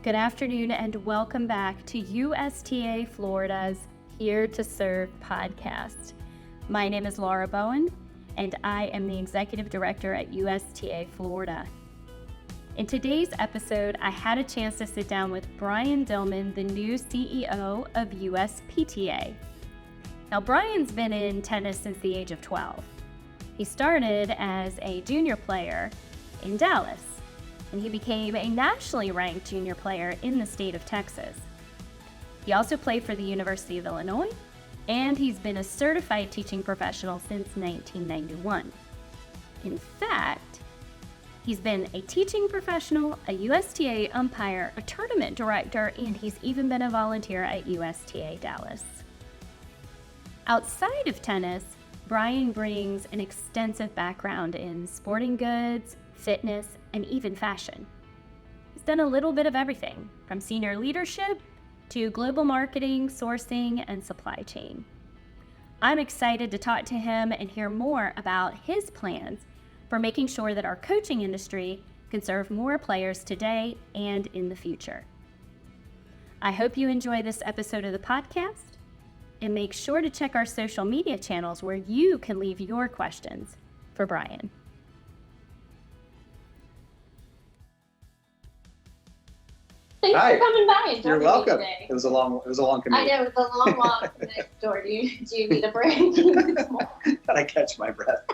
Good afternoon and welcome back to USTA Florida's Here to Serve podcast. My name is Laura Bowen and I am the Executive Director at USTA Florida. In today's episode, I had a chance to sit down with Brian Dillman, the new CEO of USPTA. Now, Brian's been in tennis since the age of 12. He started as a junior player in Dallas, and he became a nationally ranked junior player in the state of Texas. He also played for the University of Illinois, and he's been a certified teaching professional since 1991. In fact, he's been a teaching professional, a USTA umpire, a tournament director, and he's even been a volunteer at USTA Dallas. Outside of tennis, Brian brings an extensive background in sporting goods, fitness, and even fashion. He's done a little bit of everything, from senior leadership to global marketing, sourcing, and supply chain. I'm excited to talk to him and hear more about his plans for making sure that our coaching industry can serve more players today and in the future. I hope you enjoy this episode of the podcast, and make sure to check our social media channels where you can leave your questions for Brian. Thanks for coming by and You're talking welcome. to me today. It was a long commute. I know, it was a long walk next door. Do you need a break? Gotta catch my breath.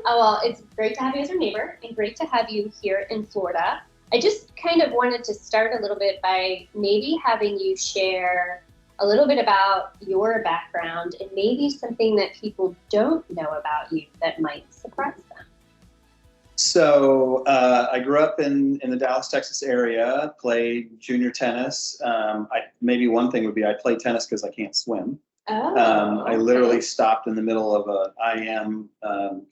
Well, it's great to have you as our neighbor and great to have you here in Florida. I just kind of wanted to start a little bit by maybe having you share a little bit about your background and maybe something that people don't know about you that might surprise them. So I grew up in the Dallas, Texas area, played junior tennis. Maybe one thing would be I played tennis because I can't swim. I literally stopped in the middle of a IM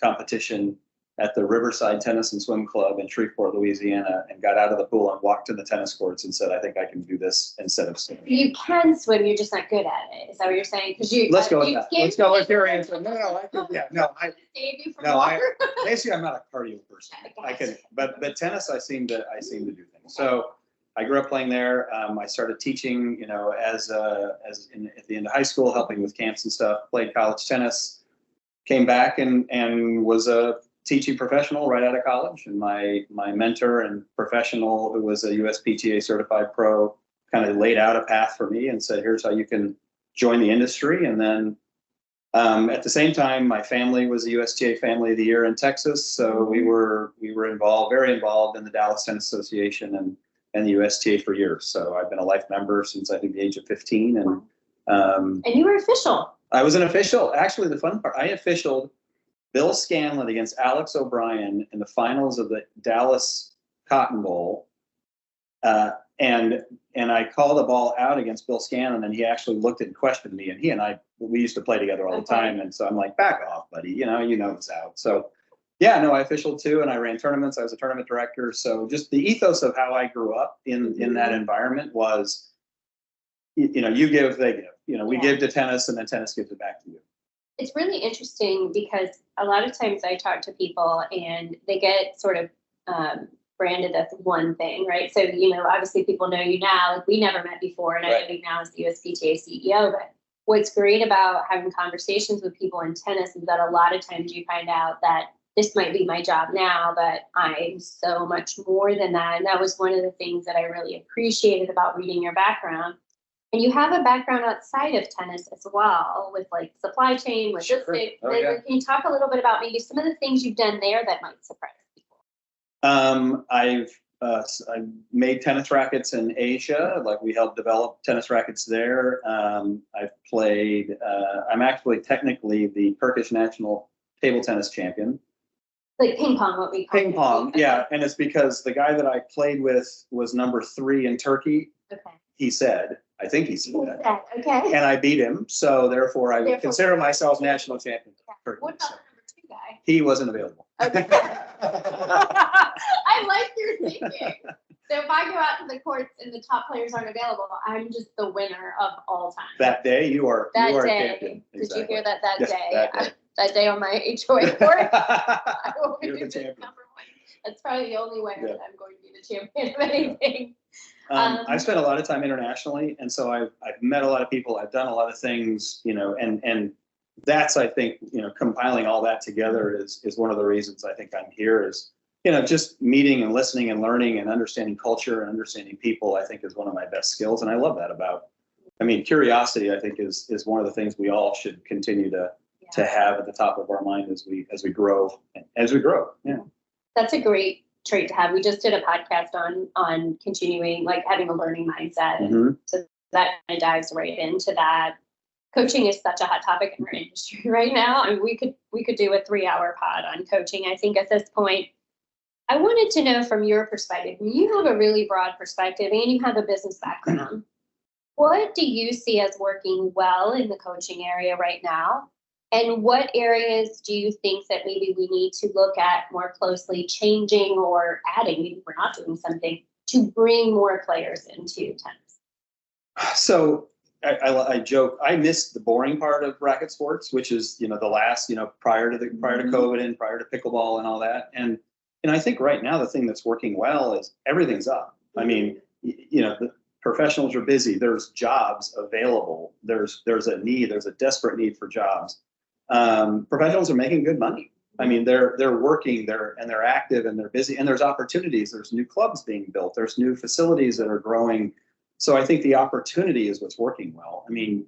competition at the Riverside Tennis and Swim Club in Shreveport, Louisiana, and got out of the pool and walked to the tennis courts and said, I think I can do this instead of swimming. You can swim, you're just not good at it. Is that what you're saying? Because Let's go with that. Let's go with your answer. Save you from water. Basically, I'm not a cardio person. I can, but tennis, I seem to do things. So I grew up playing there. I started teaching, at the end of high school, helping with camps and stuff. Played college tennis. Came back and was a teaching professional right out of college. And my mentor and professional, who was a USPTA certified pro, kind of laid out a path for me and said, "Here's how you can join the industry." And then at the same time, my family was a USTA Family of the Year in Texas, so we were very involved in the Dallas Tennis Association and the USTA for years. So I've been a life member since I think the age of 15. And you were official. I was an official. Actually, the fun part, I officialed Bill Scanlon against Alex O'Brien in the finals of the Dallas Cotton Bowl. And I called the ball out against Bill Scanlon, and he actually looked and questioned me. And he and I, we used to play together all the time. And so I'm like, back off, buddy. You know it's out. So yeah, no, I officialed too, and I ran tournaments. I was a tournament director. So just the ethos of how I grew up in that environment was, you give, they give. We give to tennis, and then tennis gives it back to you. It's really interesting because a lot of times I talk to people and they get sort of branded as one thing, right? So, obviously people know you now, like we never met before, and I know you now as the USPTA CEO, but what's great about having conversations with people in tennis is that a lot of times you find out that this might be my job now, but I'm so much more than that. And that was one of the things that I really appreciated about reading your background. And you have a background outside of tennis as well, with like supply chain, logistics. Oh, yeah. Can you talk a little bit about maybe some of the things you've done there that might surprise people? I've made tennis rackets in Asia. Like we helped develop tennis rackets there. I've played. I'm actually technically the Turkish national table tennis champion. Like ping pong, what we call ping pong. Yeah, and it's because the guy that I played with was number 3 in Turkey. Okay. He said. I think he said that. Okay. And I beat him, so therefore I consider myself national champion. What about the number 2 guy? He wasn't available. Okay. I like your thinking. So if I go out to the courts and the top players aren't available, I'm just the winner of all time. That day, you are champion. Did you hear that? Yes, Day? That day on my HOA court, I will be You're the the champion. number 1. That's probably the only way Yeah. that I'm going to be the champion of anything. I've spent a lot of time internationally, and so I've met a lot of people. I've done a lot of things, and that's, I think, compiling all that together is one of the reasons I think I'm here. Is just meeting and listening and learning and understanding culture and understanding people. I think is one of my best skills, and I love that about. I mean, curiosity, I think, is one of the things we all should continue to have at the top of our mind as we grow. Yeah. That's a great trait to have. We just did a podcast on continuing, like having a learning mindset. Mm-hmm. So that kind of dives right into that. Coaching is such a hot topic in our industry right now. I mean, we could do a 3-hour pod on coaching. I think at this point, I wanted to know from your perspective, you have a really broad perspective and you have a business background. What do you see as working well in the coaching area right now? And what areas do you think that maybe we need to look at more closely, changing or adding, maybe we're not doing something, to bring more players into tennis? So I joke, I missed the boring part of racket sports, which is, the last, prior to COVID and prior to pickleball and all that. And I think right now the thing that's working well is everything's up. I mean, the professionals are busy. There's jobs available. There's a desperate need for jobs. Professionals are making good money. I mean, they're working, they're active and they're busy, and there's opportunities. There's new clubs being built. There's new facilities that are growing. So I think the opportunity is what's working well. I mean,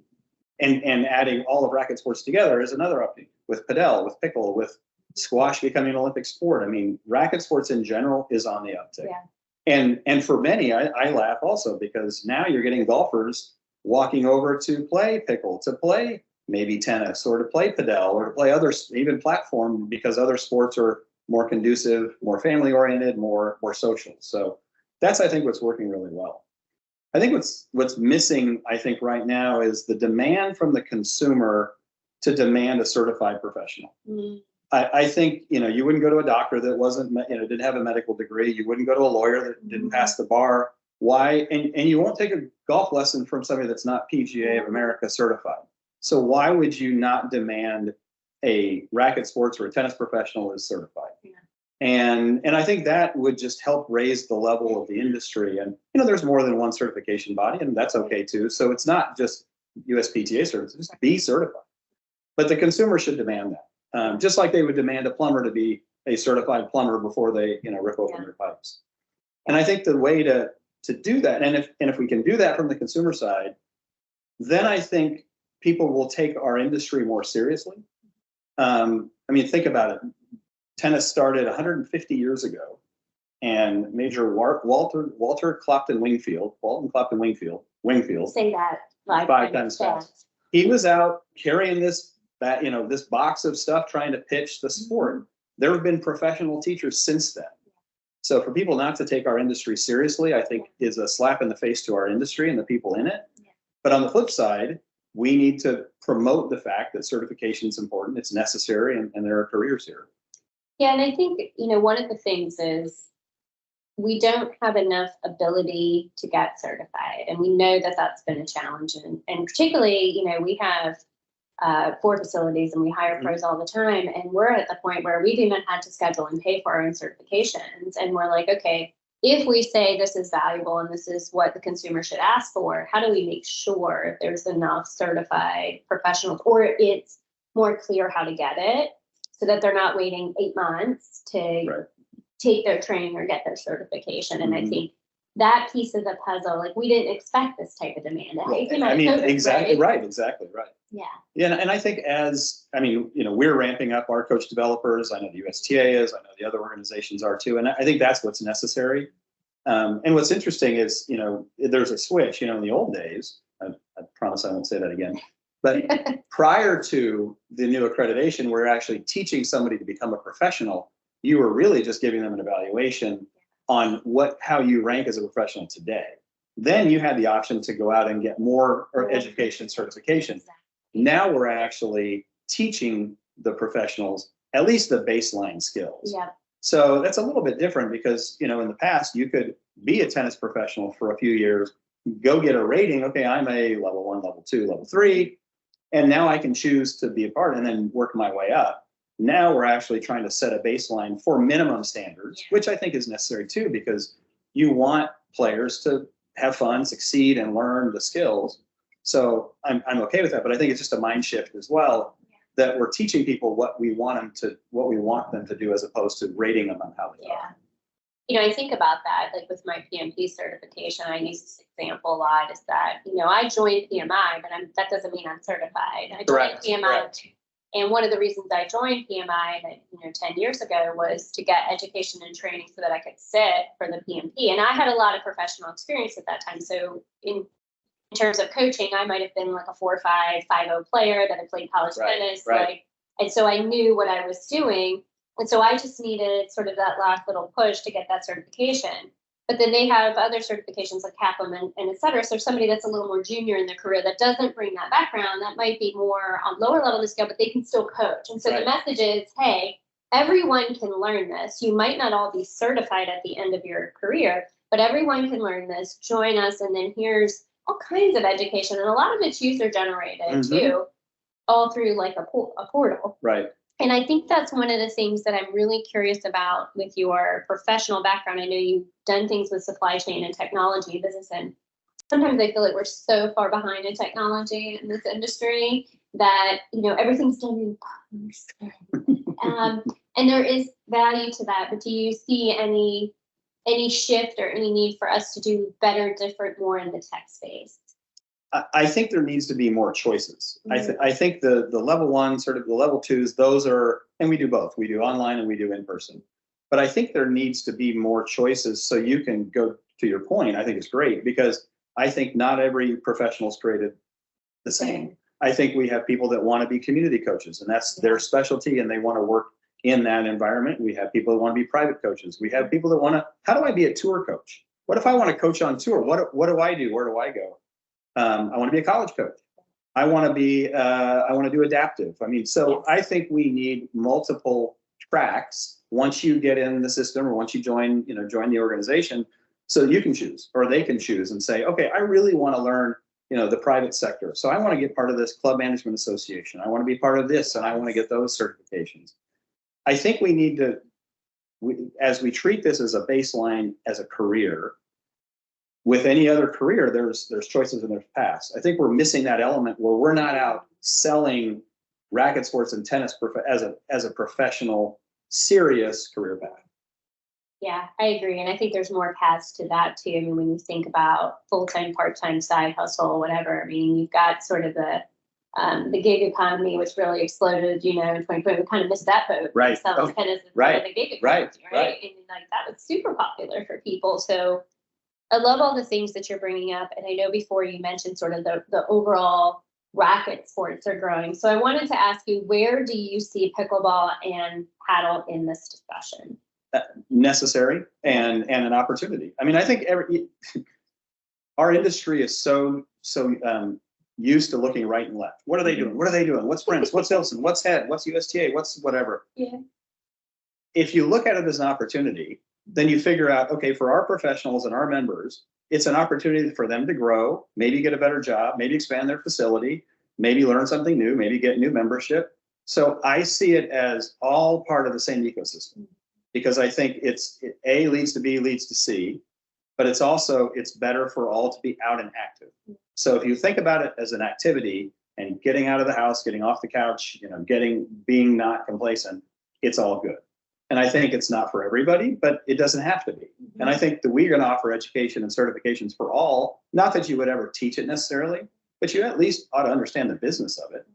and adding all of racket sports together is another update with padel, with pickle, with squash becoming an Olympic sport. I mean, racket sports in general is on the uptick. Yeah. And for many, I laugh also because now you're getting golfers walking over to play pickle, to play maybe tennis, or to play padel, or to play others, even platform, because other sports are more conducive, more family oriented, more social. So that's, I think, what's working really well. I think what's missing, I think, right now is the demand from the consumer to demand a certified professional. Mm-hmm. I think, you wouldn't go to a doctor that wasn't, didn't have a medical degree. You wouldn't go to a lawyer that didn't pass the bar. Why? And you won't take a golf lesson from somebody that's not PGA of America certified. So why would you not demand a racket sports or a tennis professional is certified? Yeah. And I think that would just help raise the level of the industry. And, there's more than one certification body, and that's okay too. So it's not just USPTA certified, just be certified. But the consumer should demand that. Just like they would demand a plumber to be a certified plumber before they, rip open their pipes. And I think the way to do that, and if we can do that from the consumer side, then I think people will take our industry more seriously. I mean, think about it. Tennis started 150 years ago, and Major Walter Clopton Wingfield, Say that 5 times fast. He was out carrying this box of stuff trying to pitch the sport. There have been professional teachers since then. So for people not to take our industry seriously, I think is a slap in the face to our industry and the people in it. Yeah. But on the flip side, we need to promote the fact that certification is important, it's necessary, and there are careers here. Yeah, and I think, one of the things is we don't have enough ability to get certified. And we know that that's been a challenge. And particularly, we have 4 facilities and we hire pros all the time. And we're at the point where we've even had to schedule and pay for our own certifications. And we're like, okay, if we say this is valuable and this is what the consumer should ask for, how do we make sure there's enough certified professionals, or it's more clear how to get it so that they're not waiting 8 months to take their training or get their certification. And I think that piece of the puzzle, like we didn't expect this type of demand. Exactly right. Yeah. Yeah, and I think we're ramping up our coach developers. I know the USTA is. I know the other organizations are too. And I think that's what's necessary. And what's interesting is, there's a switch. In the old days, I promise I won't say that again. But prior to the new accreditation, we're actually teaching somebody to become a professional. You were really just giving them an evaluation on how you rank as a professional today. Then you had the option to go out and get more education certification. Exactly. Now we're actually teaching the professionals at least the baseline skills. Yeah. So that's a little bit different because, in the past you could be a tennis professional for a few years, go get a rating. Okay, I'm a level 1, level 2, level 3. And now I can choose to be a part and then work my way up. Now we're actually trying to set a baseline for minimum standards, which I think is necessary too, because you want players to have fun, succeed, and learn the skills. So I'm okay with that, but I think it's just a mind shift as well, that we're teaching people what we want them to do, as opposed to rating them on how they are. I think about that, like with my PMP certification, I use this example a lot, is that, I joined PMI, but that doesn't mean I'm certified. I joined PMI. Correct. And one of the reasons I joined PMI, 10 years ago, was to get education and training so that I could sit for the PMP. And I had a lot of professional experience at that time. So in terms of coaching, I might have been like a 4-5, 5-0 player that had played college tennis. And so I knew what I was doing. And so I just needed sort of that last little push to get that certification. But then they have other certifications like Kaplan and et cetera. So somebody that's a little more junior in their career that doesn't bring that background, that might be more on lower level of the scale, but they can still coach. And so the message is, hey, everyone can learn this. You might not all be certified at the end of your career, but everyone can learn this. Join us. And then here's all kinds of education. And a lot of it's user generated too, all through like a portal. Right. And I think that's one of the things that I'm really curious about with your professional background. I know you've done things with supply chain and technology business, and sometimes I feel like we're so far behind in technology in this industry that, everything's done in and there is value to that. But do you see any shift or any need for us to do better, different, more in the tech space? I think there needs to be more choices. I think the level one, sort of the level twos, those are, and we do both. We do online and we do in person. But I think there needs to be more choices so you can go to your point. I think it's great, because I think not every professional is created the same. I think we have people that want to be community coaches, and that's their specialty, and they want to work in that environment. We have people that want to be private coaches. We have people that want to, how do I be a tour coach? What if I want to coach on tour? What do I do? Where do I go? I want to be a college coach. I want to do adaptive. So I think we need multiple tracks once you get in the system, or once you join the organization, so you can choose, or they can choose and say, okay, I really want to learn, the private sector. So I want to get part of this club management association. I want to be part of this, and I want to get those certifications. I think we need to, as we treat this as a baseline, as a career, with any other career, there's choices and there's paths. I think we're missing that element where we're not out selling racket sports and tennis as a professional, serious career path. Yeah, I agree. And I think there's more paths to that too. When you think about full-time, part-time, side hustle, whatever, you've got sort of the gig economy, which really exploded, in 2020. We kind of missed that boat. Right. Selling tennis is the gig economy, right? And that was super popular for people. So I love all the things that you're bringing up. And I know before you mentioned sort of the overall racket sports are growing. So I wanted to ask you, where do you see pickleball and paddle in this discussion? Necessary and an opportunity. I think our industry is so used to looking right and left. What are they doing? What are they doing? What's Prince? What's Ilson? What's Head? What's USTA? What's whatever? Yeah. If you look at it as an opportunity, then you figure out, okay, for our professionals and our members, it's an opportunity for them to grow, maybe get a better job, maybe expand their facility, maybe learn something new, maybe get new membership. So I see it as all part of the same ecosystem, because I think A leads to B leads to C, but it's better for all to be out and active. So if you think about it as an activity and getting out of the house, getting off the couch, being not complacent, it's all good. And I think it's not for everybody, but it doesn't have to be. And I think that we're going to offer education and certifications for all, not that you would ever teach it necessarily, but you at least ought to understand the business of it.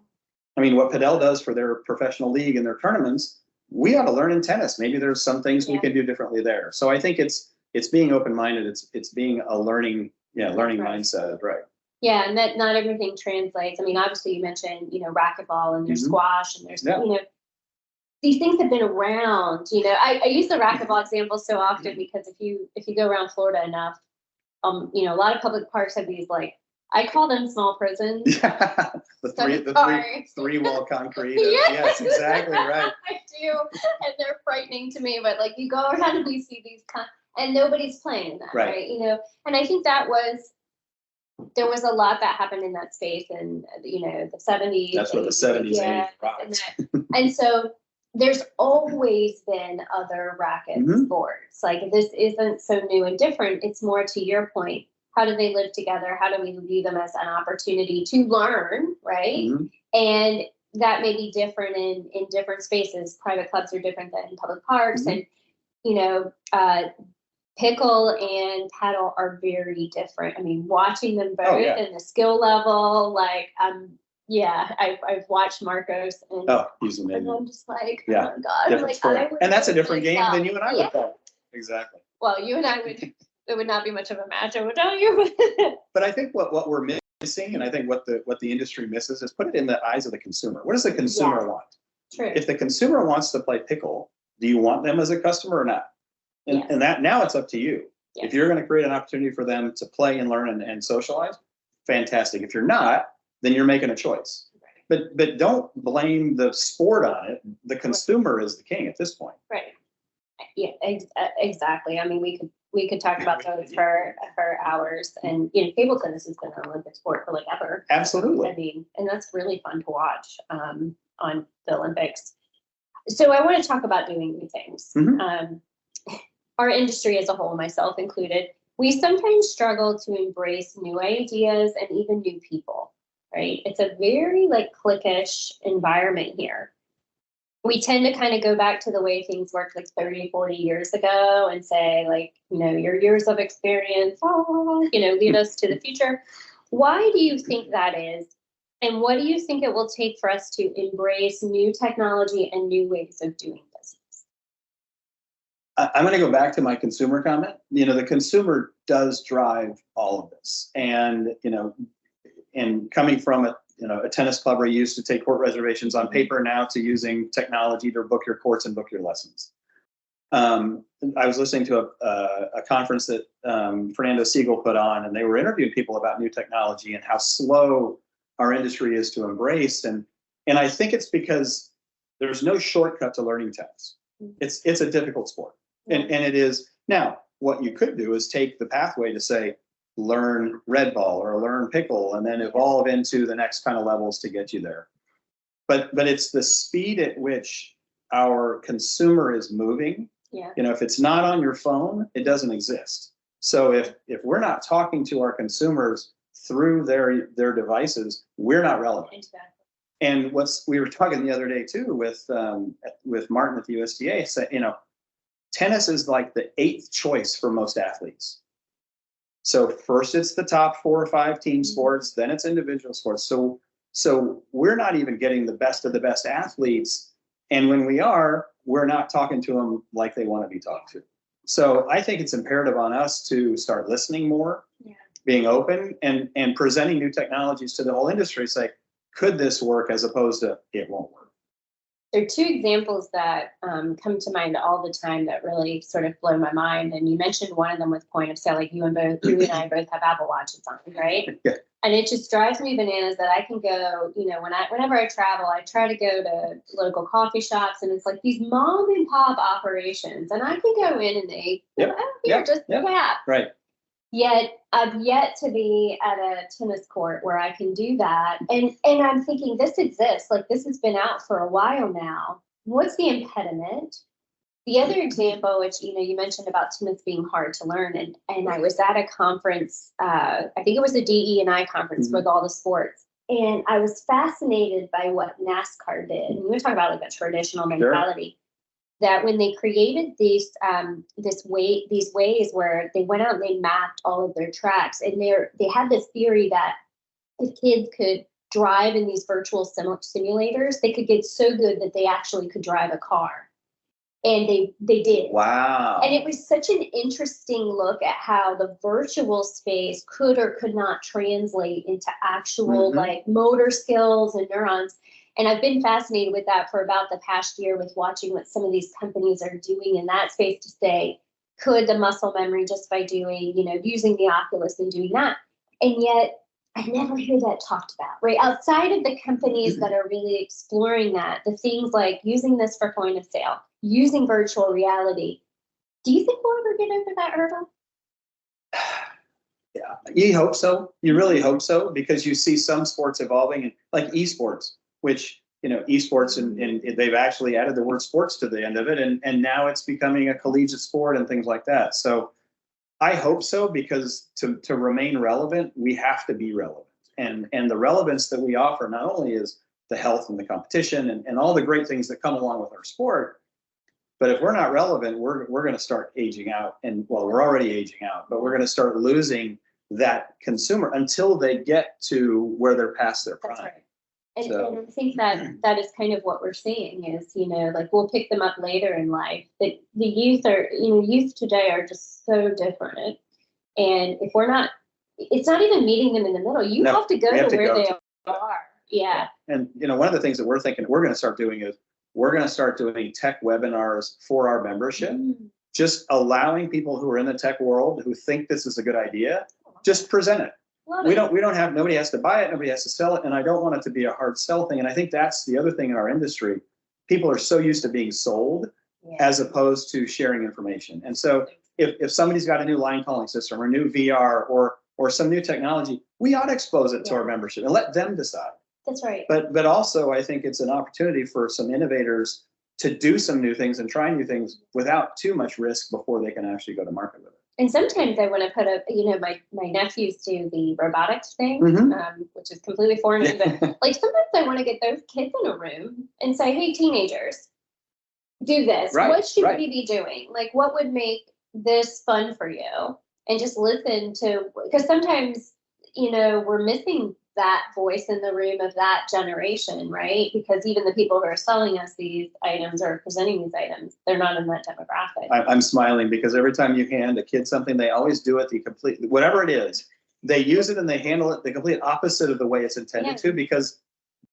What Padel does for their professional league and their tournaments, we ought to learn in tennis. Maybe there's some things we can do differently there. So I think it's being open-minded. It's being a learning mindset, right? Yeah, and that not everything translates. Obviously you mentioned, racquetball, and there's squash, and there's, these things have been around. I use the racquetball example so often because if you go around Florida enough, a lot of public parks have these, I call them small prisons. Yeah, the three wall concrete. Yes, exactly right. I do, and they're frightening to me. But you go around and you see these, and nobody's playing that, right? And I think there was a lot that happened in that space in the 70s. That's what the 70s, 80s rocked. And so there's always been other racket sports. Like this isn't so new and different. It's more to your point. How do they live together? How do we view them as an opportunity to learn, right? And that may be different in different spaces. Private clubs are different than public parks, and pickle and paddle are very different. I mean, watching them both and the skill level, like I've watched Marcos and he's amazing. I'm just like, oh my God. I'm like, and that's a different game than you and I would play. Exactly. Well, you and I would, it would not be much of a match, I would tell you. But I think what we're missing, and I think what the industry misses, is put it in the eyes of the consumer. What does the consumer want? True. If the consumer wants to play pickle, do you want them as a customer or not? And that now it's up to you. If you're going to create an opportunity for them to play and learn and socialize, fantastic. If you're not, then you're making a choice. But don't blame the sport on it. The consumer is the king at this point. Right. Yeah, exactly. I mean, we could talk about those for hours, and table tennis has been an Olympic sport for like ever. Absolutely. I mean, and that's really fun to watch on the Olympics. So I want to talk about doing new things. Our industry as a whole, myself included, we sometimes struggle to embrace new ideas and even new people, right? It's a very like cliquish environment here. We tend to kind of go back to the way things worked like 30, 40 years ago and say like, your years of experience, lead us to the future. Why do you think that is? And what do you think it will take for us to embrace new technology and new ways of doing business? I'm going to go back to my consumer comment. The consumer does drive all of this. And, and coming from a tennis club where you used to take court reservations on paper, now to using technology to book your courts and book your lessons. I was listening to a conference that Fernando Siegel put on, and they were interviewing people about new technology and how slow our industry is to embrace. And I think it's because there's no shortcut to learning tennis. It's a difficult sport. And it is. Now, what you could do is take the pathway to say, learn red ball or learn pickle, and then evolve into the next kind of levels to get you there. But it's the speed at which our consumer is moving. If it's not on your phone, it doesn't exist. So if we're not talking to our consumers through their devices, we're not relevant. Exactly. And we were talking the other day too with Martin at the USTA, tennis is like the 8th choice for most athletes. So first it's the top 4 or 5 team sports, then it's individual sports. So we're not even getting the best of the best athletes. And when we are, we're not talking to them like they want to be talked to. So I think it's imperative on us to start listening more, being open, and presenting new technologies to the whole industry. Say, could this work, as opposed to it won't work. There are 2 examples that come to mind all the time that really sort of blow my mind. And you mentioned one of them with point of sale, like you and I both have Apple Watches on, right? Yeah. And it just drives me bananas that I can go, whenever I travel, I try to go to local coffee shops, and it's like these mom and pop operations, and I can go in and they, tap. Right. Yet I've yet to be at a tennis court where I can do that. And I'm thinking, this exists. Like, this has been out for a while now. What's the impediment? The other example, which, you mentioned about tennis being hard to learn. And I was at a conference, I think it was a DE&I conference with all the sports. And I was fascinated by what NASCAR did. And we're talking about like a traditional mentality. That when they created these ways where they went out and they mapped all of their tracks, and they had this theory that if kids could drive in these virtual simulators, they could get so good that they actually could drive a car. And they did. Wow. And it was such an interesting look at how the virtual space could or could not translate into actual like motor skills and neurons. And I've been fascinated with that for about the past year, with watching what some of these companies are doing in that space to say, could the muscle memory just by doing, using the Oculus and doing that? And yet I never hear that talked about, right? Outside of the companies that are really exploring that, the things like using this for point of sale, using virtual reality. Do you think we'll ever get over that hurdle? Yeah, you hope so. You really hope so, because you see some sports evolving, like esports, which esports, and they've actually added the word sports to the end of it, and now it's becoming a collegiate sport and things like that. So I hope so, because to remain relevant, we have to be relevant. And the relevance that we offer not only is the health and the competition and all the great things that come along with our sport, but if we're not relevant, we're going to start aging out. And well, we're already aging out, but we're going to start losing that consumer until they get to where they're past their prime. That's right. And I think that is kind of what we're seeing is, like we'll pick them up later in life. The youth today are just so different. And if we're not, it's not even meeting them in the middle. You have to go to where they are. Yeah. And, one of the things that we're thinking we're going to start doing is we're going to start doing tech webinars for our membership, just allowing people who are in the tech world who think this is a good idea, just present it. Nobody has to buy it, nobody has to sell it, and I don't want it to be a hard sell thing. And I think that's the other thing in our industry. People are so used to being sold as opposed to sharing information. And so if somebody's got a new line calling system or new VR or some new technology, we ought to expose it to our membership and let them decide. That's right. But also I think it's an opportunity for some innovators to do some new things and try new things without too much risk before they can actually go to market with it. And sometimes I want to put up, my nephews do the robotics thing, which is completely foreign to me, but like sometimes I want to get those kids in a room and say, hey, teenagers, do this. Right, what should we be doing? Like, what would make this fun for you? And just listen to, because sometimes, we're missing that voice in the room of that generation, right? Because even the people who are selling us these items or presenting these items, they're not in that demographic. I'm smiling because every time you hand a kid something, they always do it whatever it is, they use it and they handle it the complete opposite of the way it's intended to, because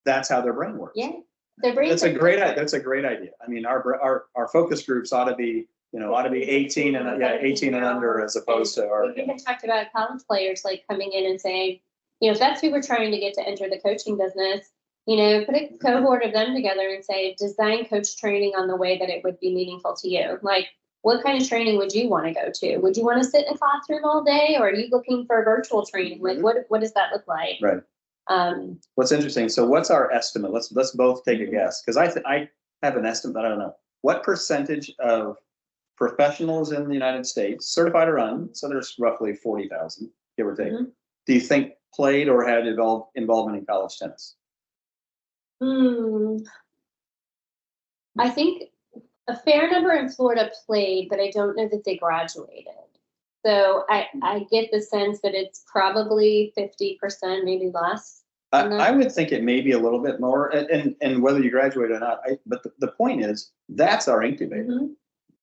that's how their brain works. Yeah, their brain. That's a great idea. I mean, our focus groups ought to be 18 and under, as opposed to our. We even talked about college players like coming in and saying, if that's who we're trying to get to enter the coaching business, put a cohort of them together and say, design coach training on the way that it would be meaningful to you. Like, what kind of training would you want to go to? Would you want to sit in a classroom all day, or are you looking for virtual training? Like, what does that look like? Right. What's interesting. So what's our estimate? Let's both take a guess, because I have an estimate, but I don't know. What percentage of professionals in the United States, certified or un, so there's roughly 40,000, give or take, do you think played or had involvement in college tennis? I think a fair number in Florida played, but I don't know that they graduated. So I get the sense that it's probably 50%, maybe less. I would think it may be a little bit more, and whether you graduate or not. But the point is, that's our incubator.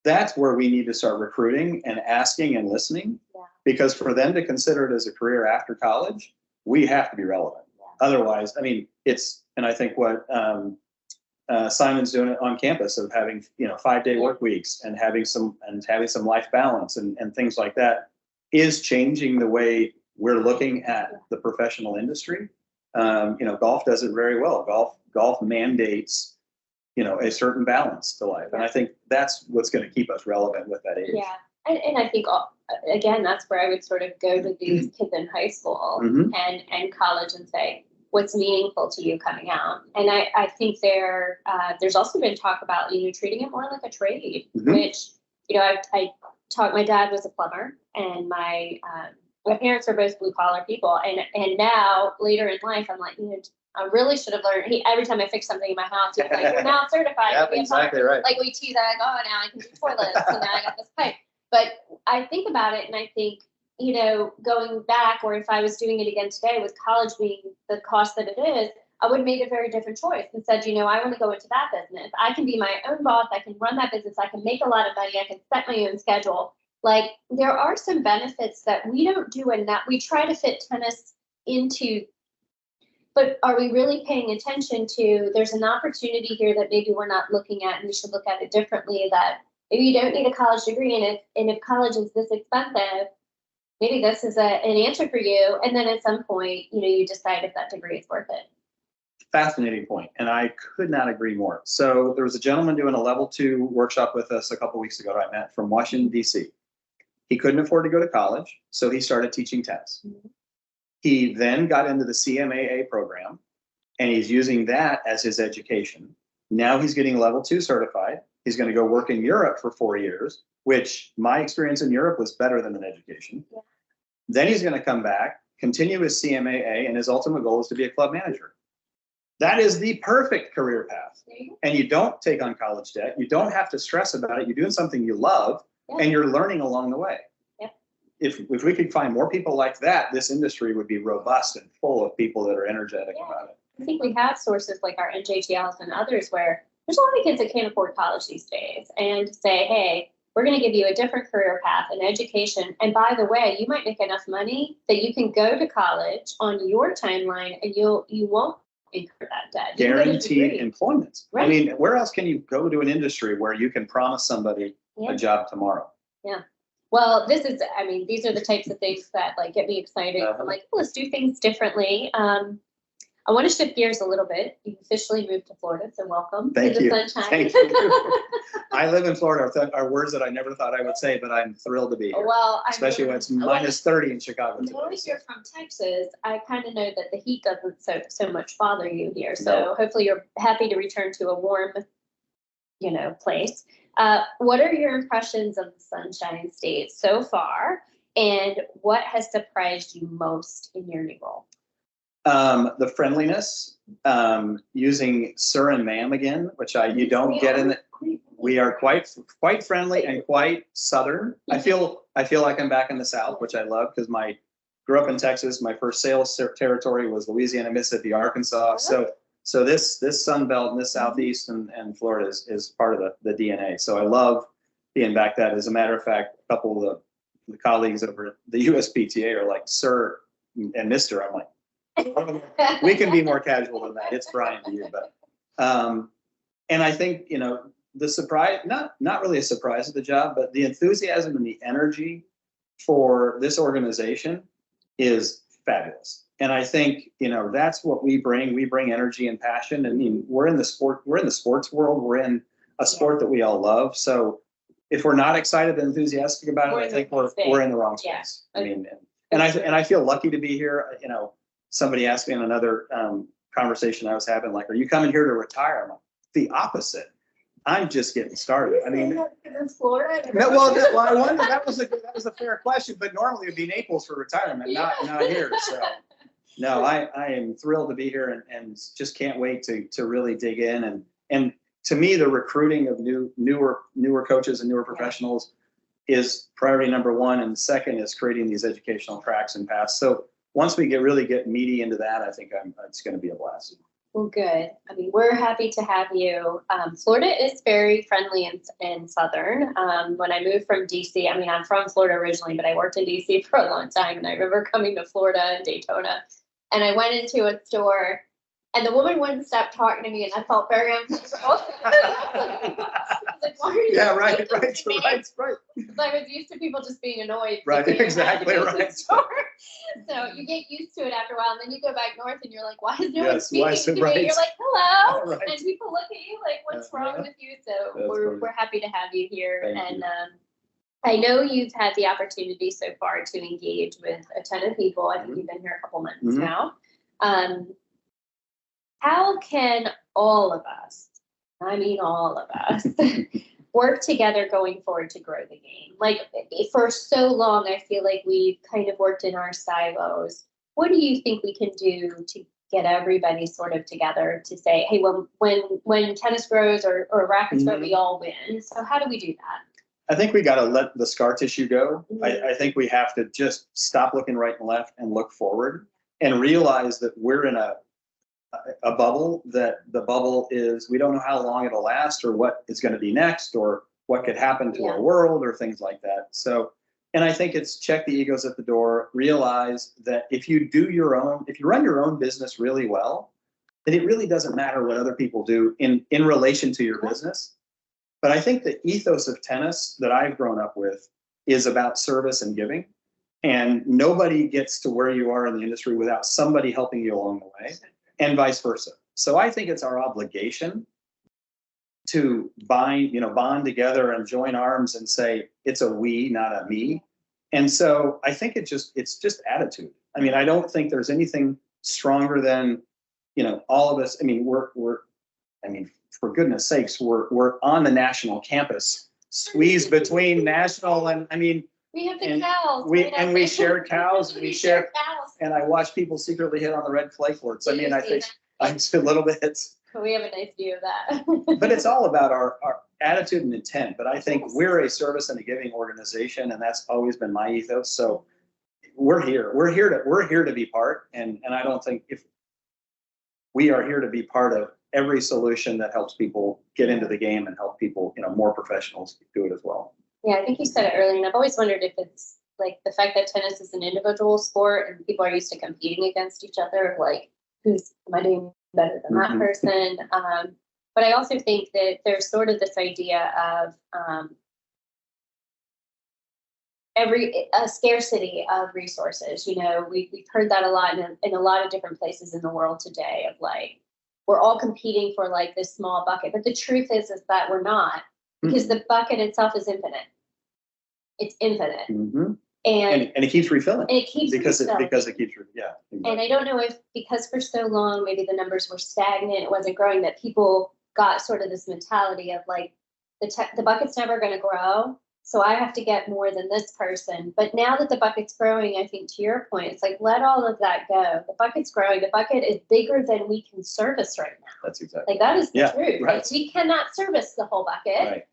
That's where we need to start recruiting and asking and listening, because for them to consider it as a career after college, we have to be relevant. Otherwise, I mean, and I think what Simon's doing on campus of having 5-day work weeks and having some life balance and things like that is changing the way we're looking at the professional industry. Golf does it very well. Golf mandates a certain balance to life, and I think that's what's going to keep us relevant with that age. Yeah, and I think again, that's where I would sort of go to these kids in high school and college and say, what's meaningful to you coming out? And I think there's also been talk about treating it more like a trade, which I taught. My dad was a plumber, and my parents are both blue collar people, and now later in life, I'm like, I really should have learned. Every time I fix something in my house, he's like, you're now certified. Yep, exactly right. Like we tease, like, oh, now I can do toilets, and now I got this pipe. But I think about it, and I think, going back, or if I was doing it again today with college being the cost that it is, I would have made a very different choice and said, I want to go into that business. I can be my own boss. I can run that business. I can make a lot of money. I can set my own schedule. Like, there are some benefits that we don't do enough. We try to fit tennis into, but are we really paying attention to, there's an opportunity here that maybe we're not looking at, and we should look at it differently, that maybe you don't need a college degree, and if college is this expensive, maybe this is an answer for you. And then at some point, you decide if that degree is worth it. Fascinating point, and I could not agree more. So there was a gentleman doing a level 2 workshop with us a couple of weeks ago that I met from Washington, D.C. He couldn't afford to go to college, so he started teaching tennis. He then got into the CMAA program and he's using that as his education. Now he's getting level 2 certified. He's going to go work in Europe for 4 years, which my experience in Europe was better than an education. Yeah. Then he's going to come back, continue his CMAA, and his ultimate goal is to be a club manager. That is the perfect career path. And you don't take on college debt. You don't have to stress about it. You're doing something you love, and you're learning along the way. If we could find more people like that, this industry would be robust and full of people that are energetic about it. I think we have sources like our NJTLs and others where there's a lot of kids that can't afford college these days, and say, hey, we're going to give you a different career path and education. And by the way, you might make enough money that you can go to college on your timeline, and you won't incur that debt. Guaranteed employment. Right. I mean, where else can you go to an industry where you can promise somebody a job tomorrow? Yeah. Well, these are the types of things that like get me excited. I'm like, oh, let's do things differently. I want to shift gears a little bit. You've officially moved to Florida, so welcome to the sunshine. Thank you. I live in Florida are words that I never thought I would say, but I'm thrilled to be here. Well, especially when it's minus 30 in Chicago today. Knowing you're from Texas, I kind of know that the heat doesn't so much bother you here. So hopefully you're happy to return to a warm, place. What are your impressions of the Sunshine State so far, and what has surprised you most in your new role? The friendliness, using sir and ma'am again, which you don't get in it. We are quite friendly and quite Southern. I feel like I'm back in the South, which I love because grew up in Texas. My first sales territory was Louisiana, Mississippi, Arkansas. So this Sun Belt and this Southeast and Florida is part of the DNA. So I love being back. That, as a matter of fact, a couple of the colleagues over at the USPTA are like, sir and Mr. I'm like, we can be more casual than that. It's Brian to you, but and I think the surprise, not really a surprise at the job, but the enthusiasm and the energy for this organization is fabulous. And I think that's what we bring. We bring energy and passion. I mean, we're in the sports world. We're in a sport that we all love. So if we're not excited and enthusiastic about it, I think we're in the wrong space. Yeah. I mean, and I feel lucky to be here. Somebody asked me in another conversation I was having, like, are you coming here to retire? I'm like, the opposite. I'm just getting started. I mean, in Florida. Well, I wonder, that was a fair question, but normally it'd be Naples for retirement, not here. So no, I am thrilled to be here and just can't wait to really dig in. And to me, the recruiting of newer coaches and newer professionals is priority number one. And second is creating these educational tracks and paths. So once we get meaty into that, I think it's going to be a blast. Well, good. I mean, we're happy to have you. Florida is very friendly and Southern. When I moved from DC, I'm from Florida originally, but I worked in DC for a long time. And I remember coming to Florida and Daytona, and I went into a store, and the woman wouldn't stop talking to me, and I felt very uncomfortable. I was like, why are you right. Because I was used to people just being annoyed. Right, exactly right. So you get used to it after a while, and then you go back north, and you're like, why is no one speaking to me? You're like, hello, and people look at you like, what's wrong with you? So we're happy to have you here. Thank you. I know you've had the opportunity so far to engage with a ton of people. I think you've been here a couple months now. How can all of us, work together going forward to grow the game? Like, for so long, I feel like we've kind of worked in our silos. What do you think we can do to get everybody sort of together to say, hey, when tennis grows or rackets grow, we all win? So how do we do that? I think we got to let the scar tissue go. I think we have to just stop looking right and left and look forward and realize that we're in a bubble, that the bubble is, we don't know how long it'll last or what is going to be next or what could happen to our world or things like that. So, and I think it's check the egos at the door, realize that if you run your own business really well, then it really doesn't matter what other people do in relation to your business. But I think the ethos of tennis that I've grown up with is about service and giving. And nobody gets to where you are in the industry without somebody helping you along the way, and vice versa. So I think it's our obligation to bond together and join arms and say it's a we, not a me. And so I think it's just attitude. I mean, I don't think there's anything stronger than all of us, I mean, for goodness sakes, we're on the national campus, squeezed between national and, we have the and cows. we share cows, we share cows. and I watch people secretly hit on the red clay courts. I think I'm a little bit. We have a nice view of that. But it's all about our attitude and intent. But I think we're a service and a giving organization, and that's always been my ethos. So we're here to be part, and I don't think if we are here to be part of every solution that helps people get into the game and help people, more professionals do it as well. Yeah, I think you said it earlier, and I've always wondered if it's like the fact that tennis is an individual sport and people are used to competing against each other, like am I doing better than that person? But I also think that there's sort of this idea of a scarcity of resources. We've heard that a lot in a lot of different places in the world today of like, we're all competing for like this small bucket. But the truth is that we're not, because the bucket itself is infinite. It's infinite. Mm-hmm. And it keeps refilling. And it keeps refilling. Because it keeps, yeah. Exactly. And I don't know if because for so long, maybe the numbers were stagnant, it wasn't growing, that people got sort of this mentality of like, the bucket's never going to grow. So I have to get more than this person. But now that the bucket's growing, I think to your point, it's like, let all of that go. The bucket's growing. The bucket is bigger than we can service right now. That's exactly. Like that is the truth. Right. Like, we cannot service the whole bucket. Right.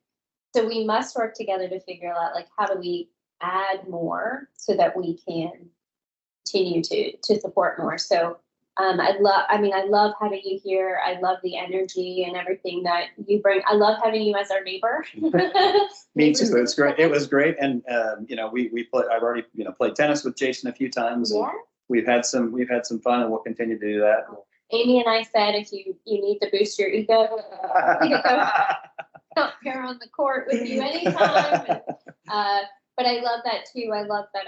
So we must work together to figure out like, how do we add more so that we can continue to support more. So I love having you here. I love the energy and everything that you bring. I love having you as our neighbor. Me too. It's great. It was great. And we play. I've already played tennis with Jason a few times. Yeah. We've had some fun, and we'll continue to do that. Amy and I said, if you need to boost your ego, you can go out here on the court with you anytime. But I love that too. I love that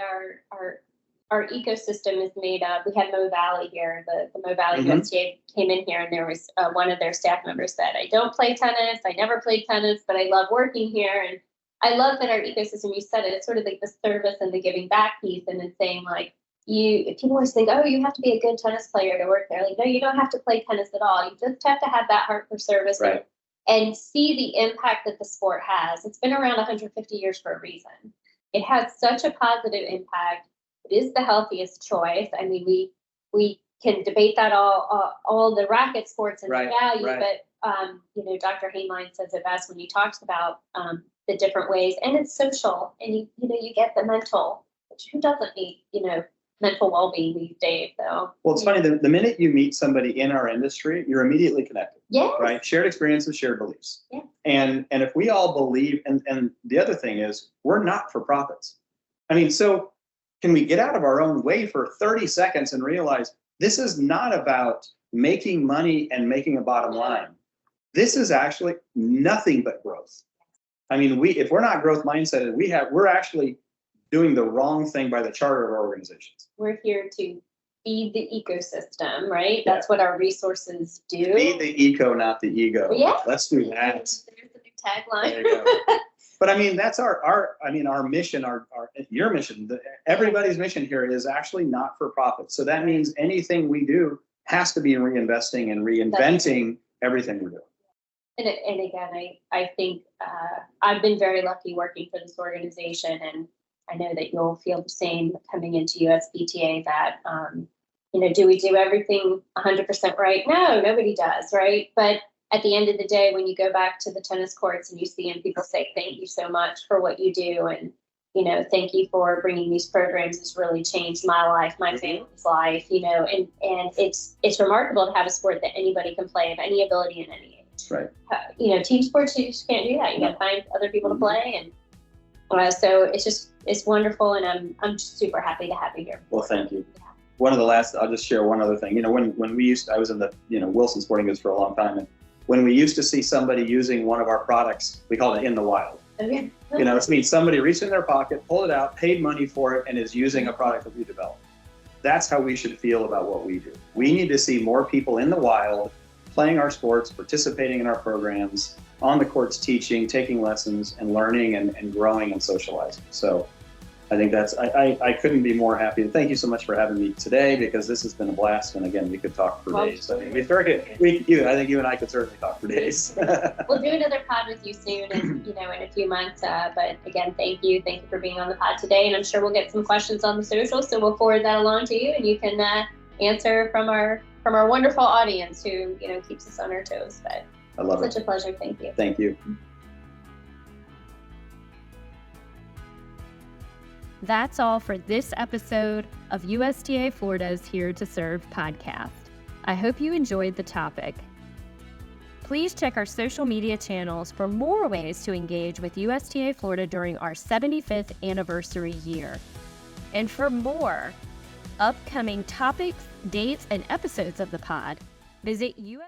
our ecosystem is made up. We had Mo Valley here. The Mo Valley USTA came in here, and there was one of their staff members said, I don't play tennis. I never played tennis, but I love working here. And I love that our ecosystem, you said it, it's sort of like the service and the giving back piece. And it's saying like, people always think, oh, you have to be a good tennis player to work there. Like, no, you don't have to play tennis at all. You just have to have that heart for service. Right. And see the impact that the sport has. It's been around 150 years for a reason. It has such a positive impact. It is the healthiest choice. I mean, we can debate that all the racket sports and the value, but Dr. Hainline says it best when he talks about the different ways, and it's social, and you get the mental, which who doesn't need mental well-being these days. So well, it's funny, the minute you meet somebody in our industry, you're immediately connected. Yeah. Right. Shared experiences, shared beliefs. Yeah. And if we all believe, and the other thing is, we're not for profits. I mean, so can we get out of our own way for 30 seconds and realize this is not about making money and making a bottom line. This is actually nothing but growth. I mean, if we're not growth mindset, we're actually doing the wrong thing by the charter of our organizations. We're here to feed the ecosystem, right? That's what our resources do. Feed the eco, not the ego. Yeah. Let's do that. There's the new tagline. There you go. But I mean, that's our mission, your mission, everybody's mission here is actually not for profit. So that means anything we do has to be reinvesting and reinventing everything we're doing. And again, I think I've been very lucky working for this organization, and I know that you'll feel the same coming into USPTA that, do we do everything 100% right? No, nobody does, right? But at the end of the day, when you go back to the tennis courts and you see and people say, thank you so much for what you do. And, thank you for bringing these programs. It's really changed my life, my family's life, and it's remarkable to have a sport that anybody can play of any ability and any age. Right. Team sports, you just can't do that. You got to find other people to play. And so it's wonderful. And I'm just super happy to have you here. Well, thank you. One of the last, I'll just share one other thing. When we I was in the, Wilson Sporting Goods for a long time. And when we used to see somebody using one of our products, we called it in the wild. Okay. It means somebody reached in their pocket, pulled it out, paid money for it, and is using a product that we developed. That's how we should feel about what we do. We need to see more people in the wild, playing our sports, participating in our programs, on the courts teaching, taking lessons, and learning and growing and socializing. So I think I couldn't be more happy. Thank you so much for having me today, because this has been a blast. And again, we could talk for days. I mean, I think you and I could certainly talk for days. We'll do another pod with you soon, and in a few months. But again, thank you for being on the pod today. And I'm sure we'll get some questions on the social, so we'll forward that along to you, and you can answer from our wonderful audience who keeps us on our toes. But I love it. Such a pleasure. Thank you. Thank you. That's all for this episode of USTA Florida's Here to Serve podcast. I hope you enjoyed the topic. Please check our social media channels for more ways to engage with USTA Florida during our 75th anniversary year. And for more upcoming topics, dates, and episodes of the pod, visit